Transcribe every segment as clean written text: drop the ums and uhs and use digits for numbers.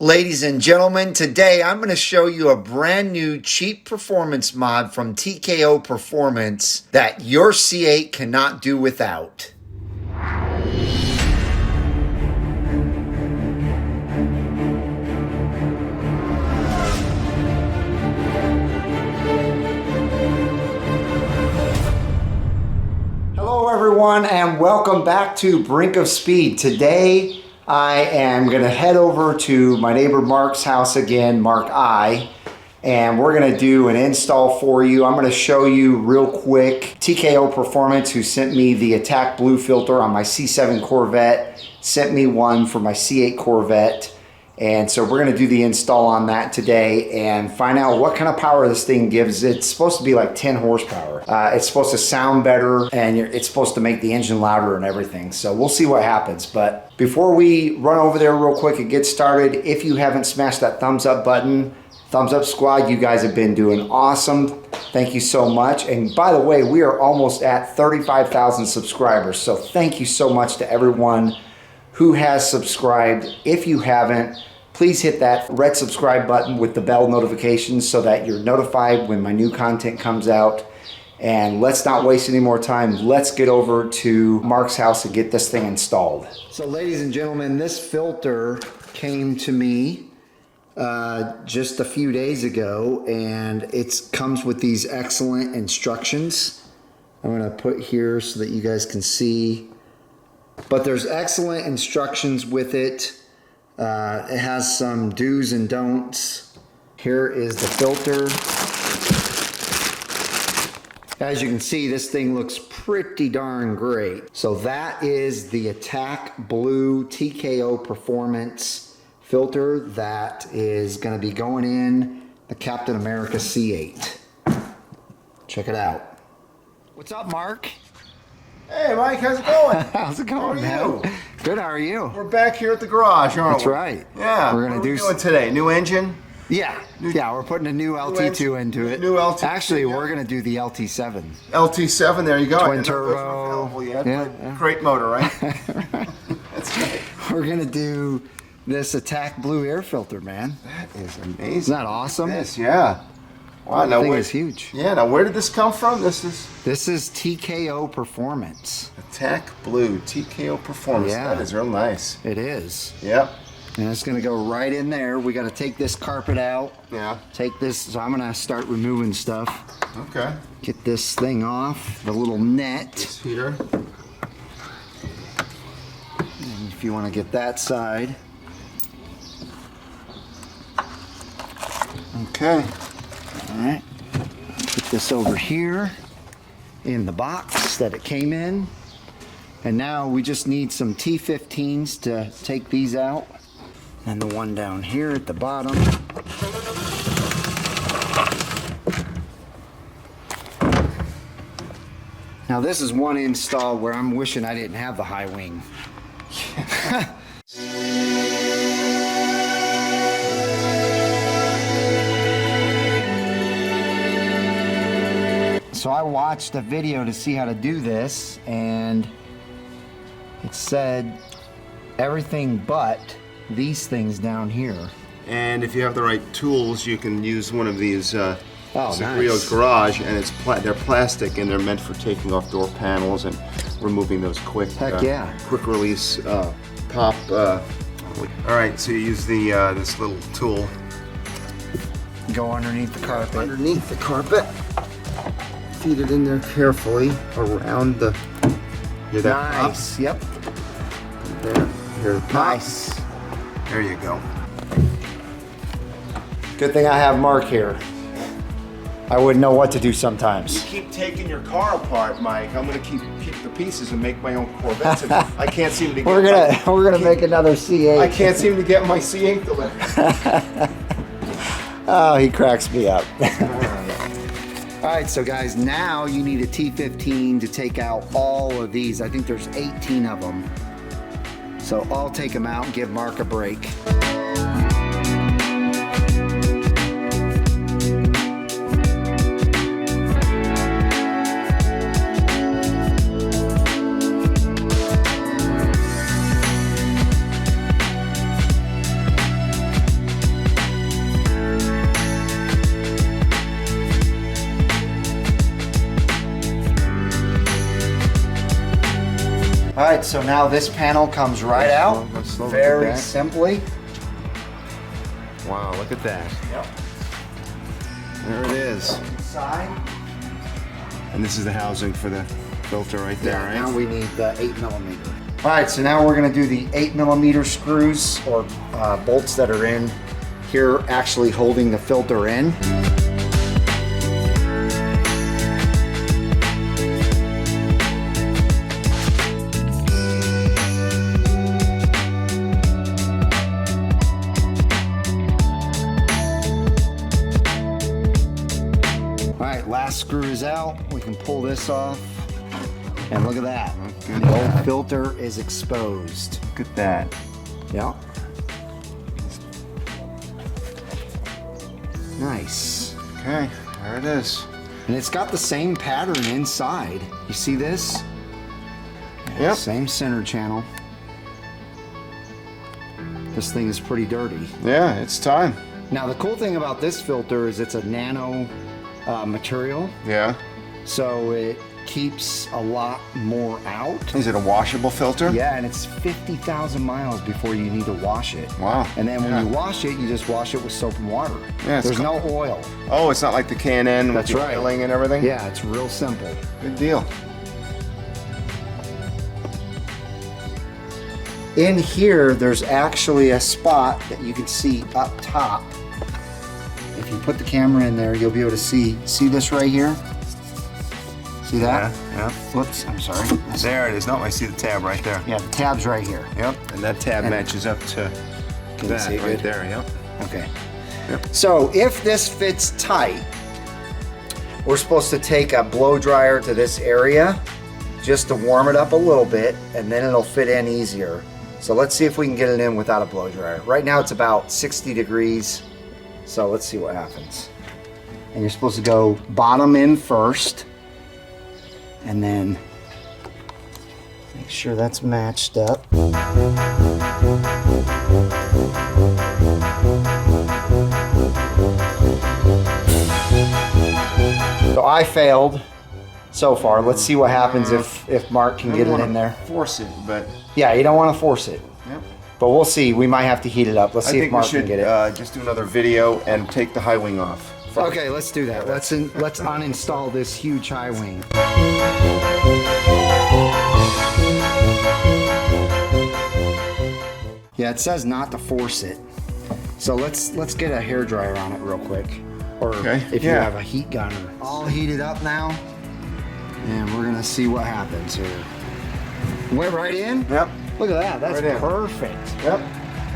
Ladies and gentlemen, today I'm going to show you a brand new cheap performance mod from TKO Performance that your C8 cannot do without. Hello everyone and welcome back to Brink of Speed. Today I am going to head over to my neighbor Mark's house again, Mark I, and we're going to do an install for you. I'm going to show you real quick. TKO Performance, who sent me the Attack Blue filter on my C7 Corvette, sent me one for my C8 Corvette. And so we're going to do the install on that today and find out what kind of power this thing gives. It's supposed to be like 10 horsepower. It's supposed to sound better and it's supposed to make the engine louder and everything. So we'll see what happens. But before we run over there real quick and get started, if you haven't smashed that thumbs up button, thumbs up squad, you guys have been doing awesome. Thank you so much. And by the way, we are almost at 35,000 subscribers. So thank you so much to everyone who has subscribed. If you haven't, please hit that red subscribe button with the bell notifications so that you're notified when my new content comes out. And let's not waste any more time. Let's get over to Mark's house and get this thing installed. So ladies and gentlemen, this filter came to me just a few days ago, and it comes with these excellent instructions. I'm gonna put here so that you guys can see. But there's excellent instructions with it. It has some do's and don'ts. Here is the filter. As you can see, this thing looks pretty darn great. So that is the Attack Blue TKO Performance filter that is going to be going in the Captain America C8. Check it out. What's up, Mark? Hey Mike, how's it going? How's it going, man? How are you? Good, how are you? We're back here at the garage, aren't That's we? right. Yeah. We're gonna what are we doing today? New engine? Yeah. We're putting a new LT2 into it. New LT2. Actually, yeah. we're gonna do the LT7. LT7, there you go. Twin turbo. Yet, Yeah. Great motor, right? That's right. We're gonna do this Attack Blue air filter, man. That is amazing. Isn't that awesome? Yes, yeah. Wow, That thing is huge. Yeah, now where did this come from? This is TKO Performance. Attack Blue, TKO Performance. Yeah. That is real nice. It is. Yep. And it's gonna go right in there. We gotta take this carpet out. Yeah. Take this, so I'm gonna start removing stuff. Okay. Get this thing off, the little net. This heater. And if you wanna get that side. Okay. All right, put this over here in the box that it came in. And now we just need some T15s to take these out. And the one down here at the bottom. Now this is one install where I'm wishing I didn't have the high wing. So I watched a video to see how to do this, and it said everything but these things down here. And if you have the right tools, you can use one of these nice. Garage, and they're plastic and they're meant for taking off door panels and removing those quick, quick release pop. All right, so you use the this little tool. Go underneath the carpet. Underneath the carpet. Feed it in there carefully around the. Hear that Nice. pop? Yep. There. Hear the pop? Nice. There you go. Good thing I have Mark here. I wouldn't know what to do sometimes. You keep taking your car apart, Mike. I'm gonna keep the pieces and make my own Corvettes. And I can't seem to get. We're gonna make another C8. I can't seem to get my C8 delivered. Oh, he cracks me up. All right, so guys, now you need a T15 to take out all of these. I think there's 18 of them. So I'll take them out and give Mark a break. right, so now this panel comes right out very simply. Wow, look at that. Yep. There it is. Inside. And this is the housing for the filter right there, right? Now we need the 8mm. All right, so now we're gonna do the 8mm screws or bolts that are in here, actually holding the filter in. All right, last screw is out. We can pull this off. And look at that. The old filter is exposed. Look at that. Yeah. Nice. Okay, there it is. And it's got the same pattern inside. You see this? Yep. Same center channel. This thing is pretty dirty. Yeah, it's time. Now the cool thing about this filter is it's a nano material. Yeah. So it keeps a lot more out. Is it a washable filter? Yeah, and it's 50,000 miles before you need to wash it. Wow. And then when you wash it, you just wash it with soap and water. Yeah, There's no oil. Oh, it's not like the K&N with That's the right. oiling and everything? Yeah, it's real simple. Good deal. In here, there's actually a spot that you can see up top. If you put the camera in there, you'll be able to see this right here? See that? Yeah. Whoops, I'm sorry. There it is. No, I see the tab right there. Yeah, the tab's right here. Yep. And that tab matches up to Can you that see it right good? there. Yep. Okay. Yep. So if this fits tight, we're supposed to take a blow dryer to this area just to warm it up a little bit, and then it'll fit in easier. So let's see if we can get it in without a blow dryer. Right now it's about 60 degrees. So let's see what happens. And you're supposed to go bottom in first, and then make sure that's matched up. So I failed so far. Let's see what happens if Mark can get it in there. Force it, but Yeah, you don't want to force it. yep. But we'll see. We might have to heat it up. Let's I see if think we Mark should can get it. just do another video and take the high wing off. Okay, let's do that. Let's uninstall this huge high wing. Yeah, it says not to force it. So let's get a hair dryer on it real quick. Or if you have a heat gunner. All heated up now. And we're gonna see what happens here. Went right in? Yep. Look at that, that's Right in. perfect. Yep.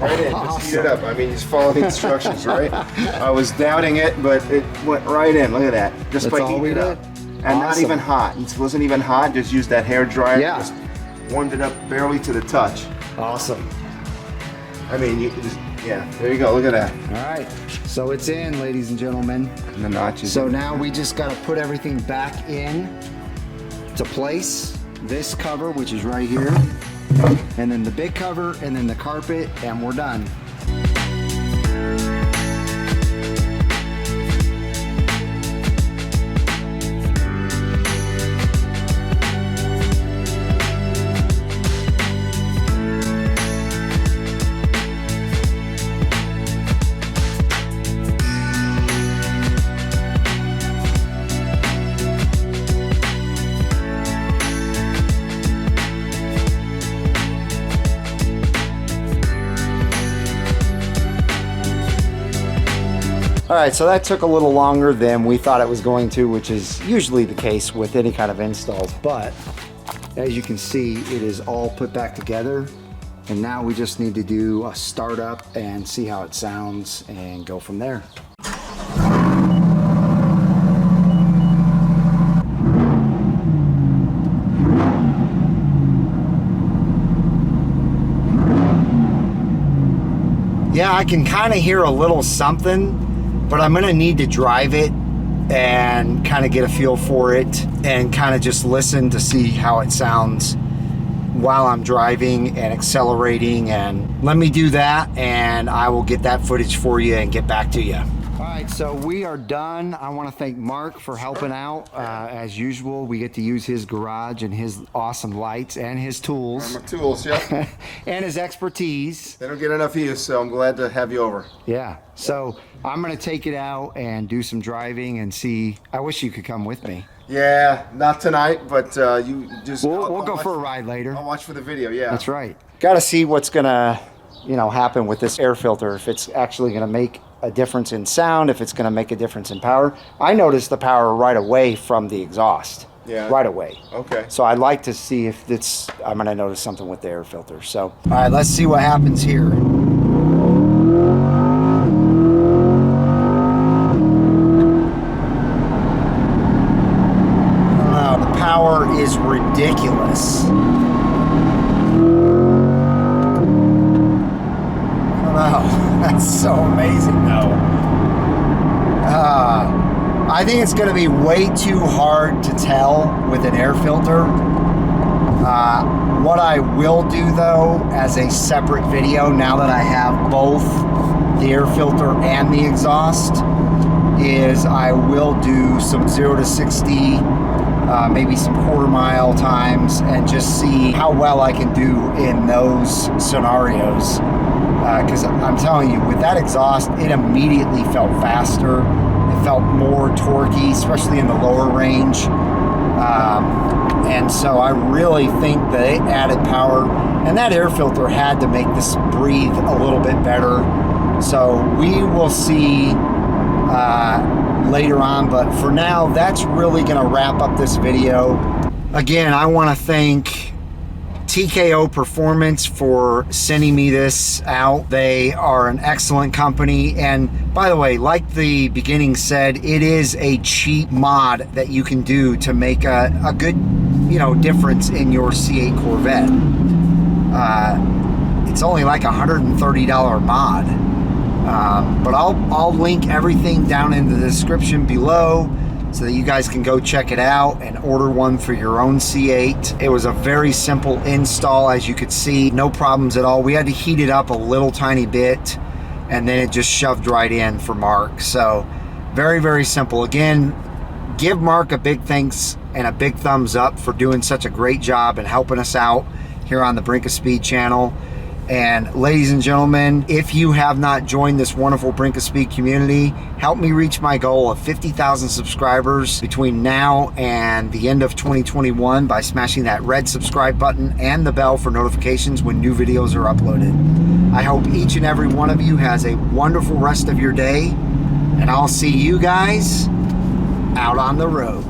Right in. Just heat it up. I mean, just follow the instructions, right? I was doubting it, but it went right in. Look at that. Just That's by all we heating it up. did? And not Awesome. even hot. It wasn't even hot. Just used that hair dryer. Yeah. Just warmed it up barely to the touch. Awesome. I mean, you just, yeah. There you go. Look at that. All right, so it's in, ladies and gentlemen. And the notches. So now we just got to put everything back in to place. This cover, which is right here, and then the big cover, and then the carpet, and we're done. All right, so that took a little longer than we thought it was going to, which is usually the case with any kind of installs. But as you can see, it is all put back together. And now we just need to do a startup and see how it sounds and go from there. Yeah, I can kind of hear a little something, but I'm gonna need to drive it and kind of get a feel for it and kind of just listen to see how it sounds while I'm driving and accelerating. And let me do that, and I will get that footage for you and get back to you. All right, so we are done. I want to thank Mark for helping out. As usual, we get to use his garage and his awesome lights and his tools. My tools, yeah. And his expertise. They don't get enough use, so I'm glad to have you over. Yeah, so I'm going to take it out and do some driving and see. I wish you could come with me. Yeah, not tonight, but you just... We'll go for a ride later. I'll watch for the video, yeah. That's right. Got to see what's going to, happen with this air filter, if it's actually going to make a difference in sound, if it's going to make a difference in power. I noticed the power right away from the exhaust. Yeah. Right away. Okay. So I'd like to see if I'm going to notice something with the air filter. So, all right, let's see what happens here. The power is ridiculous. That's so amazing, though. I think it's going to be way too hard to tell with an air filter. What I will do, though, as a separate video, now that I have both the air filter and the exhaust, is I will do some 0 to 60, maybe some quarter-mile times, and just see how well I can do in those scenarios. Because I'm telling you, with that exhaust, it immediately felt faster. It felt more torquey, especially in the lower range. And so I really think that it added power. And that air filter had to make this breathe a little bit better. So we will see later on. But for now, that's really going to wrap up this video. Again, I want to thank TKO Performance for sending me this out. They are an excellent company, and by the way, like the beginning said, it is a cheap mod that you can do to make a good difference in your C8 Corvette. It's only like $130 mod, but I'll link everything down in the description below so that you guys can go check it out and order one for your own C8. It was a very simple install, as you could see, no problems at all. We had to heat it up a little tiny bit, and then it just shoved right in for Mark. So very, very simple. Again, give Mark a big thanks and a big thumbs up for doing such a great job and helping us out here on the Brink of Speed channel. And ladies and gentlemen, if you have not joined this wonderful Brink of Speed community, help me reach my goal of 50,000 subscribers between now and the end of 2021 by smashing that red subscribe button and the bell for notifications when new videos are uploaded. I hope each and every one of you has a wonderful rest of your day, and I'll see you guys out on the road.